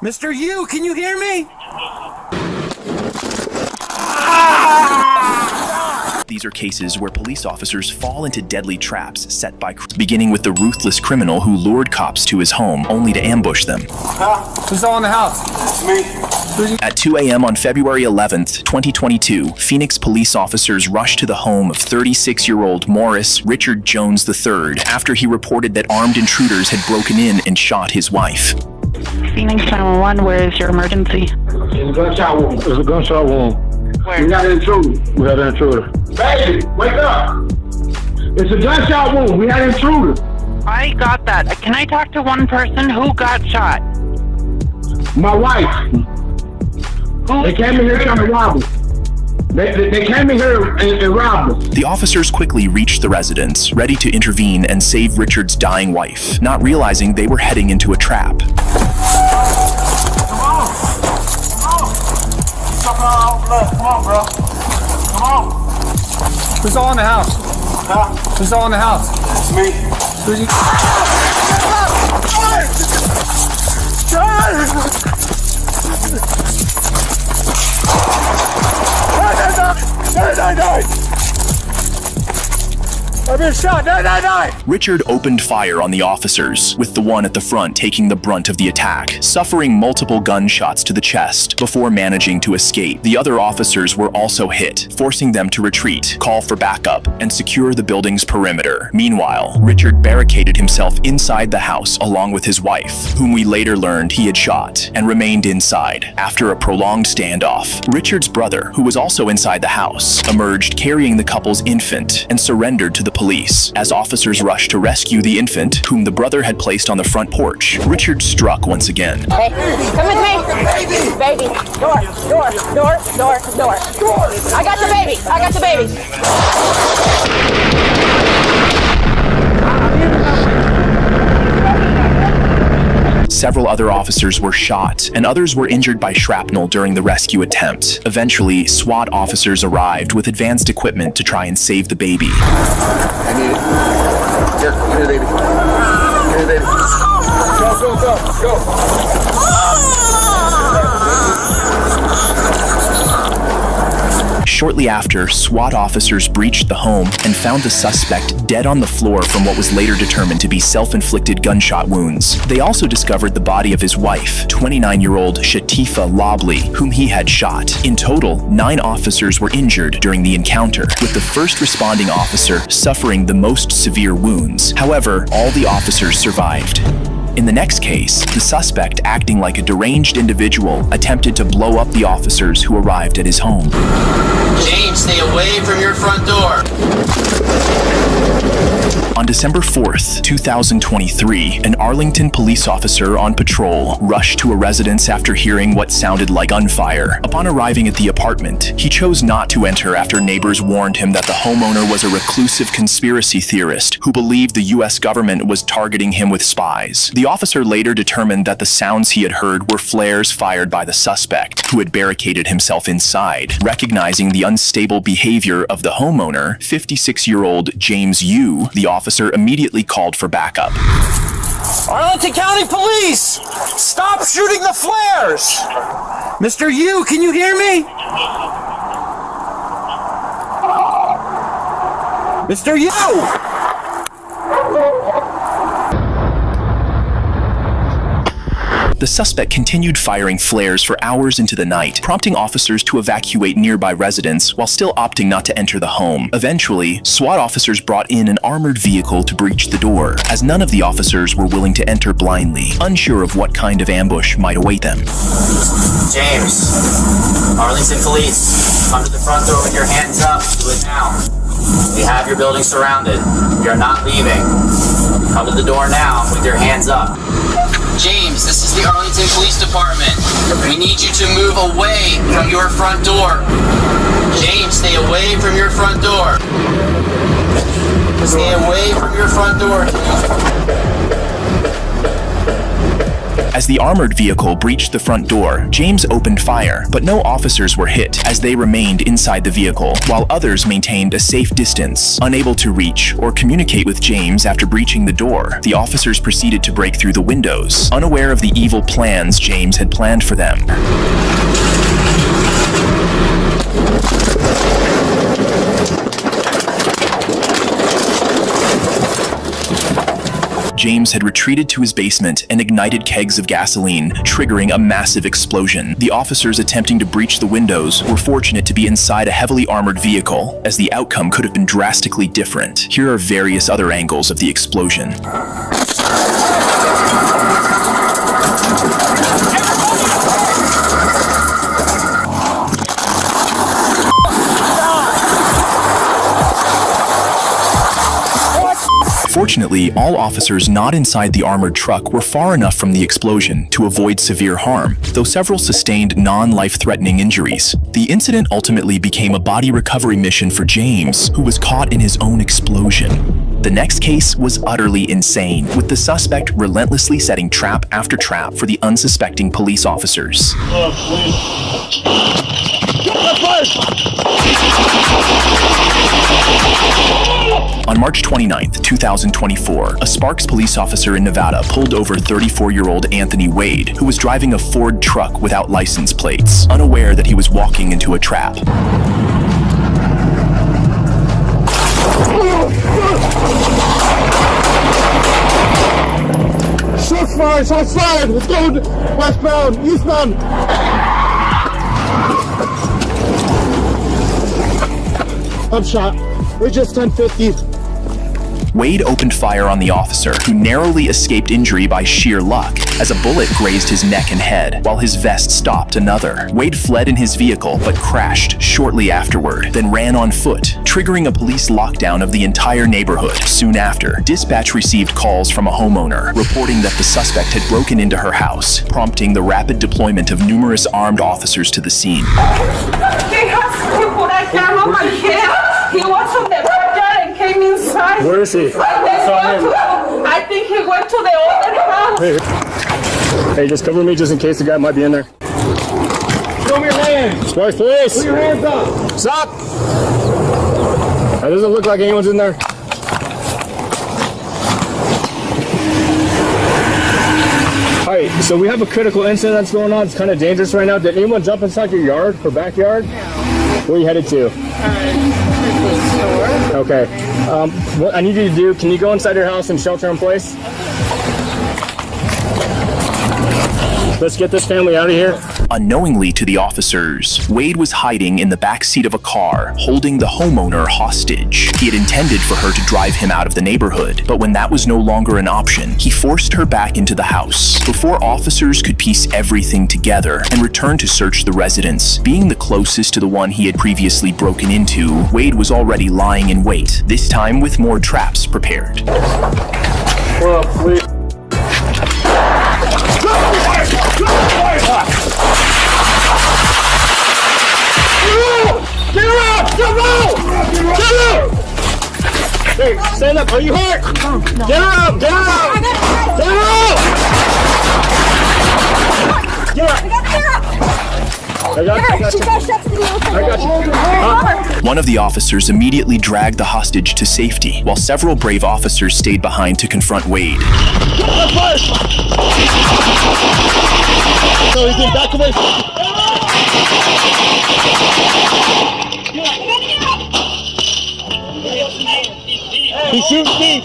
Mr. Yu, can you hear me? These are cases where police officers fall into deadly traps set by beginning with the ruthless criminal who lured cops to his home only to ambush them. Who's all in the house? It's me. At 2 a.m. on February 11th, 2022, Phoenix police officers rushed to the home of 36-year-old Morris Richard Jones III after he reported that armed intruders had broken in and shot his wife. Phoenix 911, where is your emergency? There's a gunshot wound. There's a gunshot wound. We got an intruder. We had an intruder. Baby, wake up. It's a gunshot wound. We had an intruder. I got that. Can I talk to one person who got shot? My wife. They came in here trying to rob us. They came in here and robbed us. The officers quickly reached the residence, ready to intervene and save Richard's dying wife, not realizing they were heading into a trap. Come on, bro. Come on. Who's all in the house? Huh? Who's all in the house? It's me. Who's you? I've been shot. Die. Richard opened fire on the officers, with the one at the front taking the brunt of the attack, suffering multiple gunshots to the chest before managing to escape. The other officers were also hit, forcing them to retreat, call for backup, and secure the building's perimeter. Meanwhile, Richard barricaded himself inside the house along with his wife, whom we later learned he had shot, and remained inside. After a prolonged standoff, Richard's brother, who was also inside the house, emerged carrying the couple's infant and surrendered to the police. As officers rushed to rescue the infant, whom the brother had placed on the front porch, Richard struck once again. Hey, come with me. Baby. Door. I got the baby. Several other officers were shot, and others were injured by shrapnel during the rescue attempt. Eventually, SWAT officers arrived with advanced equipment to try and save the baby. I need it. Here, give me the baby. Give me the baby. Go. Shortly after, SWAT officers breached the home and found the suspect dead on the floor from what was later determined to be self-inflicted gunshot wounds. They also discovered the body of his wife, 29-year-old Shatifa Lobley, whom he had shot. In total, 9 officers were injured during the encounter, with the first responding officer suffering the most severe wounds. However, all the officers survived. In the next case, the suspect, acting like a deranged individual, attempted to blow up the officers who arrived at his home. James, stay away from your front door. On December 4th, 2023, an Arlington police officer on patrol rushed to a residence after hearing what sounded like gunfire. Upon arriving at the apartment, he chose not to enter after neighbors warned him that the homeowner was a reclusive conspiracy theorist who believed the U.S. government was targeting him with spies. The officer later determined that the sounds he had heard were flares fired by the suspect, who had barricaded himself inside. Recognizing the unstable behavior of the homeowner, 56-year-old James Yu, the officer immediately called for backup. Arlington County Police! Stop shooting the flares! Mr. Yu, can you hear me? Mr. Yu! The suspect continued firing flares for hours into the night, prompting officers to evacuate nearby residents while still opting not to enter the home. Eventually, SWAT officers brought in an armored vehicle to breach the door, as none of the officers were willing to enter blindly, unsure of what kind of ambush might await them. James, Arlington Police, come to the front door with your hands up. Do it now. We have your building surrounded. We are not leaving. Come to the door now with your hands up. James, this is the Arlington Police Department. We need you to move away from your front door. James, stay away from your front door. Stay away from your front door. As the armored vehicle breached the front door, James opened fire, but no officers were hit as they remained inside the vehicle, while others maintained a safe distance. Unable to reach or communicate with James after breaching the door, the officers proceeded to break through the windows, unaware of the evil plans James had planned for them. James had retreated to his basement and ignited kegs of gasoline, triggering a massive explosion. The officers attempting to breach the windows were fortunate to be inside a heavily armored vehicle, as the outcome could have been drastically different. Here are various other angles of the explosion. Fortunately, all officers not inside the armored truck were far enough from the explosion to avoid severe harm, though several sustained non-life-threatening injuries. The incident ultimately became a body recovery mission for James, who was caught in his own explosion. The next case was utterly insane, with the suspect relentlessly setting trap after trap for the unsuspecting police officers. On March 29, 2024, a Sparks police officer in Nevada pulled over 34-year-old Anthony Wade, who was driving a Ford truck without license plates, unaware that he was walking into a trap. Shots fired! Shots fired! Let's go westbound, eastbound! I'm shot. We're just 1050. Wade opened fire on the officer, who narrowly escaped injury by sheer luck, as a bullet grazed his neck and head, while his vest stopped another. Wade fled in his vehicle, but crashed shortly afterward, then ran on foot, triggering a police lockdown of the entire neighborhood. Soon after, dispatch received calls from a homeowner, reporting that the suspect had broken into her house, prompting the rapid deployment of numerous armed officers to the scene. He was on the backyard and came inside. Where is he? I think he went to the other house. Hey, just cover me just in case the guy might be in there. Show me your hands. Sparks police. Put your hands up. Stop. That doesn't look like anyone's in there. Alright, so we have a critical incident that's going on. It's kind of dangerous right now. Did anyone jump inside your yard or backyard? Where are you headed to? Okay. What I need you to do, can you go inside your house and shelter in place? Let's get this family out of here. Unknowingly to the officers, Wade was hiding in the back seat of a car, holding the homeowner hostage. He had intended for her to drive him out of the neighborhood, but when that was no longer an option, he forced her back into the house. Before officers could piece everything together and return to search the residence, being the closest to the one he had previously broken into, Wade was already lying in wait, this time with more traps prepared. Well, please. Get out! Get out! Get out! Hey, stand up. Are you hurt? Get her out! Get her out! Get her out! Get out! I got you. One of the officers immediately dragged the hostage to safety, while several brave officers stayed behind to confront Wade. So he's in back away. He shoots me.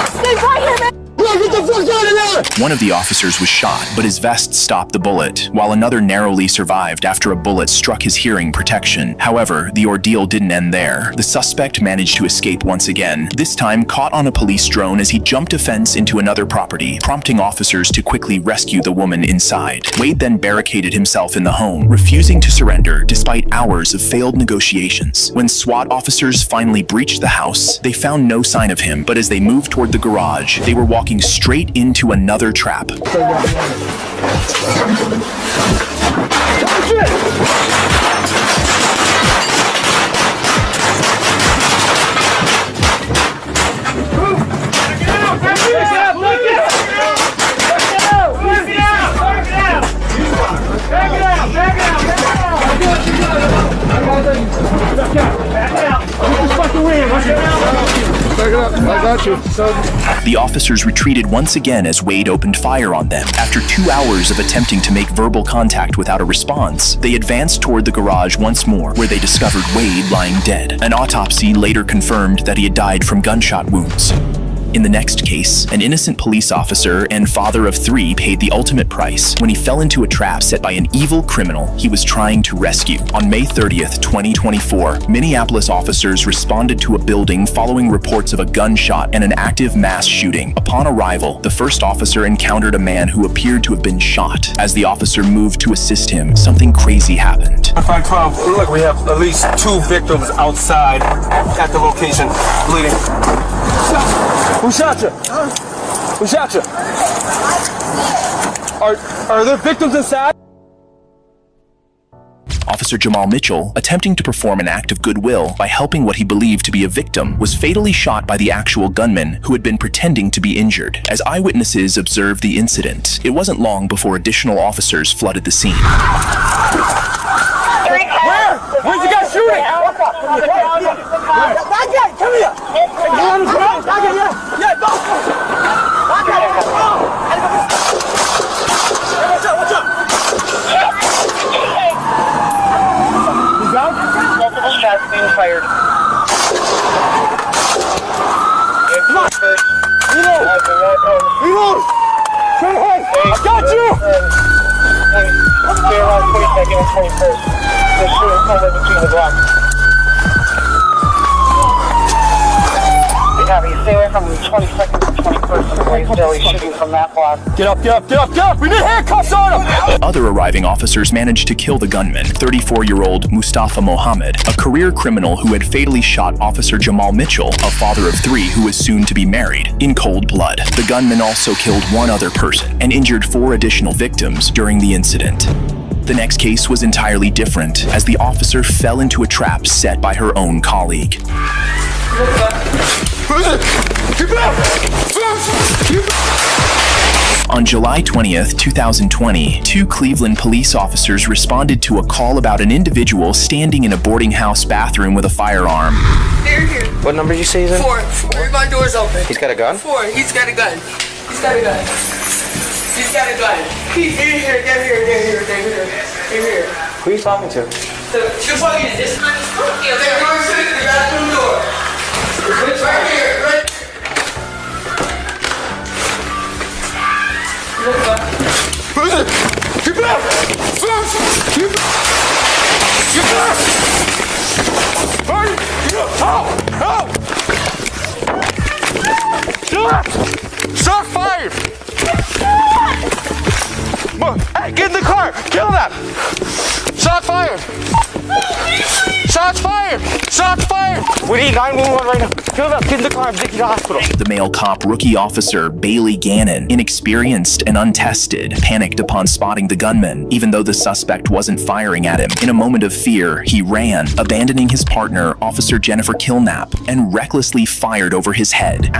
Stay right here, man. Get the fuck out of there! One of the officers was shot, but his vest stopped the bullet, while another narrowly survived after a bullet struck his hearing protection. However, the ordeal didn't end there. The suspect managed to escape once again, this time caught on a police drone as he jumped a fence into another property, prompting officers to quickly rescue the woman inside. Wade then barricaded himself in the home, refusing to surrender despite hours of failed negotiations. When SWAT officers finally breached the house, they found no sign of him, but as they moved toward the garage, they were walking straight into another trap. got you. The officers retreated once again as Wade opened fire on them. After 2 hours of attempting to make verbal contact without a response, they advanced toward the garage once more, where they discovered Wade lying dead. An autopsy later confirmed that he had died from gunshot wounds. In the next case, an innocent police officer and father of 3 paid the ultimate price when he fell into a trap set by an evil criminal he was trying to rescue. On May 30th, 2024, Minneapolis officers responded to a building following reports of a gunshot and an active mass shooting. Upon arrival, the first officer encountered a man who appeared to have been shot. As the officer moved to assist him, something crazy happened. 512, look, we have at least 2 victims outside at the location, bleeding. Who shot you? Who shot you? Are there victims inside? Officer Jamal Mitchell, attempting to perform an act of goodwill by helping what he believed to be a victim, was fatally shot by the actual gunman who had been pretending to be injured. As eyewitnesses observed the incident, it wasn't long before additional officers flooded the scene. Where? Where's the guy shooting? That guy, come here. Yeah, go. What's up? He's out? Multiple shots being fired. Come on. Reload. Turn ahead. I got you. Stay around 22nd and 21st. They're shooting somewhere between the blocks. Copy. Stay away from 22nd and 21st. They're shooting from that block. Get up. We need handcuffs on him. Other arriving officers managed to kill the gunman, 34-year-old Mustafa Mohammed, a career criminal who had fatally shot Officer Jamal Mitchell, a father of 3 who was soon to be married, in cold blood. The gunman also killed 1 other person and injured 4 additional victims during the incident. The next case was entirely different, as the officer fell into a trap set by her own colleague. On July 20th, 2020, 2 Cleveland police officers responded to a call about an individual standing in a boarding house bathroom with a firearm. They're here. What number did you say he's in? 4. My door's open. He's got a gun? 4. He's got a gun. He's got a gun. He's in here. They're here. Who are you talking to? The fucking this man. Yeah, they're going to the bathroom door. It's right here. Right. Who's it? Keep it up. Keep it up. Hurry. Help. Shot fired. Hey, get in the car. Kill that. Shot fired. Shots fired. We need 911 right now. Kill that. Get in the car. Take you to the hospital. The male cop rookie officer, Bailey Gannon, inexperienced and untested, panicked upon spotting the gunman, even though the suspect wasn't firing at him. In a moment of fear, he ran, abandoning his partner, Officer Jennifer Kilnap, and recklessly fired over his head,